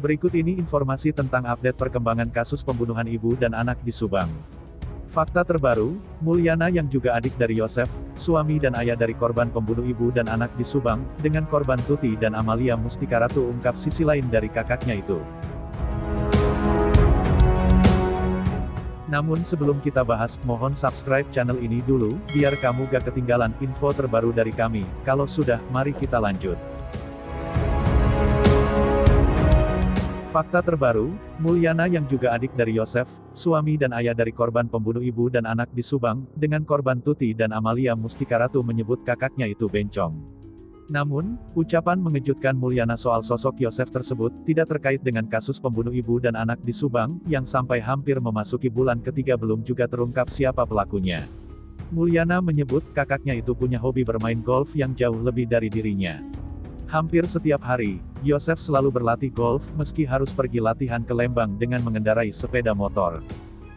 Berikut ini informasi tentang update perkembangan kasus pembunuhan ibu dan anak di Subang. Fakta terbaru, Mulyana yang juga adik dari Yosef, suami dan ayah dari korban pembunuh ibu dan anak di Subang, dengan korban Tuti dan Amalia Mustika Ratu ungkap sisi lain dari kakaknya itu. Namun sebelum kita bahas, mohon subscribe channel ini dulu, biar kamu gak ketinggalan info terbaru dari kami. Kalau sudah, mari kita lanjut. Fakta terbaru, Mulyana yang juga adik dari Yosef, suami dan ayah dari korban pembunuh ibu dan anak di Subang, dengan korban Tuti dan Amalia Mustika Ratu menyebut kakaknya itu bencong. Namun, ucapan mengejutkan Mulyana soal sosok Yosef tersebut, tidak terkait dengan kasus pembunuh ibu dan anak di Subang, yang sampai hampir memasuki bulan ketiga belum juga terungkap siapa pelakunya. Mulyana menyebut kakaknya itu punya hobi bermain golf yang jauh lebih dari dirinya. Hampir setiap hari, Yosef selalu berlatih golf, meski harus pergi latihan ke Lembang dengan mengendarai sepeda motor.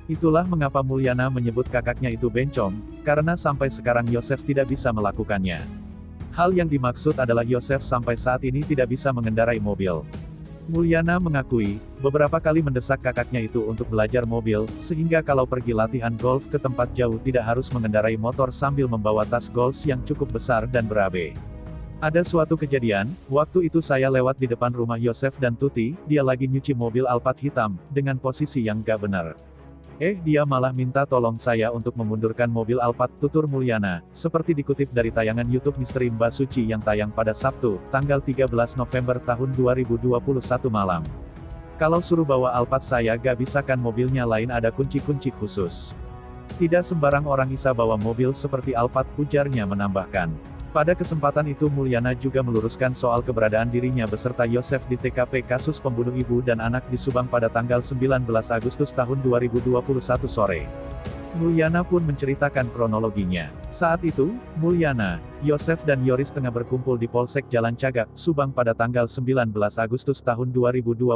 Itulah mengapa Mulyana menyebut kakaknya itu bencong, karena sampai sekarang Yosef tidak bisa melakukannya. Hal yang dimaksud adalah Yosef sampai saat ini tidak bisa mengendarai mobil. Mulyana mengakui, beberapa kali mendesak kakaknya itu untuk belajar mobil, sehingga kalau pergi latihan golf ke tempat jauh tidak harus mengendarai motor sambil membawa tas golf yang cukup besar dan berabe. Ada suatu kejadian, waktu itu saya lewat di depan rumah Yosef dan Tuti, dia lagi nyuci mobil Alphard hitam, dengan posisi yang gak benar. Dia malah minta tolong saya untuk memundurkan mobil Alphard, tutur Mulyana, seperti dikutip dari tayangan YouTube Misteri Mbak Suci yang tayang pada Sabtu, tanggal 13 November tahun 2021 malam. Kalau suruh bawa Alphard saya gak bisa kan, mobilnya lain ada kunci-kunci khusus. Tidak sembarang orang bisa bawa mobil seperti Alphard, ujarnya menambahkan. Pada kesempatan itu Mulyana juga meluruskan soal keberadaan dirinya beserta Yosef di TKP kasus pembunuh ibu dan anak di Subang pada tanggal 19 Agustus tahun 2021 sore. Mulyana pun menceritakan kronologinya. Saat itu, Mulyana, Yosef dan Yoris tengah berkumpul di Polsek Jalan Cagak, Subang pada tanggal 19 Agustus tahun 2021.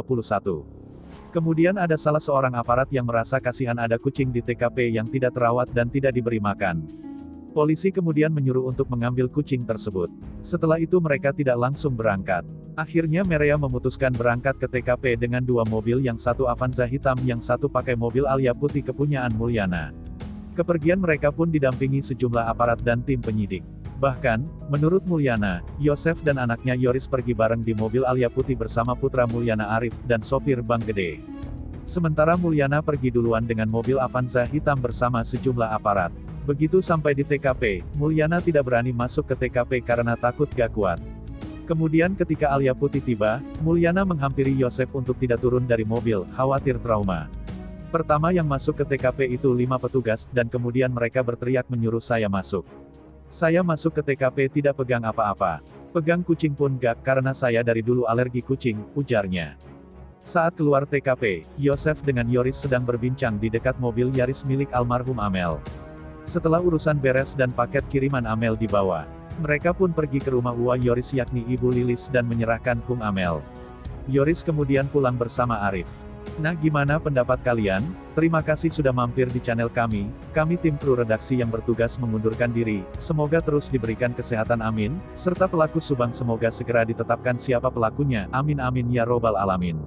Kemudian ada salah seorang aparat yang merasa kasihan ada kucing di TKP yang tidak terawat dan tidak diberi makan. Polisi kemudian menyuruh untuk mengambil kucing tersebut. Setelah itu mereka tidak langsung berangkat. Akhirnya mereka memutuskan berangkat ke TKP dengan dua mobil, yang satu Avanza hitam, yang satu pakai mobil Alia putih kepunyaan Mulyana. Kepergian mereka pun didampingi sejumlah aparat dan tim penyidik. Bahkan, menurut Mulyana, Yosef dan anaknya Yoris pergi bareng di mobil Alia putih bersama putra Mulyana Arif, dan sopir Bang Gede. Sementara Mulyana pergi duluan dengan mobil Avanza hitam bersama sejumlah aparat. Begitu sampai di TKP, Mulyana tidak berani masuk ke TKP karena takut gak kuat. Kemudian ketika Alia putih tiba, Mulyana menghampiri Yosef untuk tidak turun dari mobil, khawatir trauma. Pertama yang masuk ke TKP itu 5 petugas, dan kemudian mereka berteriak menyuruh saya masuk. Saya masuk ke TKP tidak pegang apa-apa. Pegang kucing pun gak, karena saya dari dulu alergi kucing, ujarnya. Saat keluar TKP, Yosef dengan Yoris sedang berbincang di dekat mobil Yaris milik almarhum Amel. Setelah urusan beres dan paket kiriman Amel dibawa, mereka pun pergi ke rumah Uwa Yoris yakni Ibu Lilis dan menyerahkan Kung Amel. Yoris kemudian pulang bersama Arif. Nah, gimana pendapat kalian? Terima kasih sudah mampir di channel kami tim kru redaksi yang bertugas mengundurkan diri, semoga terus diberikan kesehatan amin, serta pelaku Subang semoga segera ditetapkan siapa pelakunya, amin amin ya robbal alamin.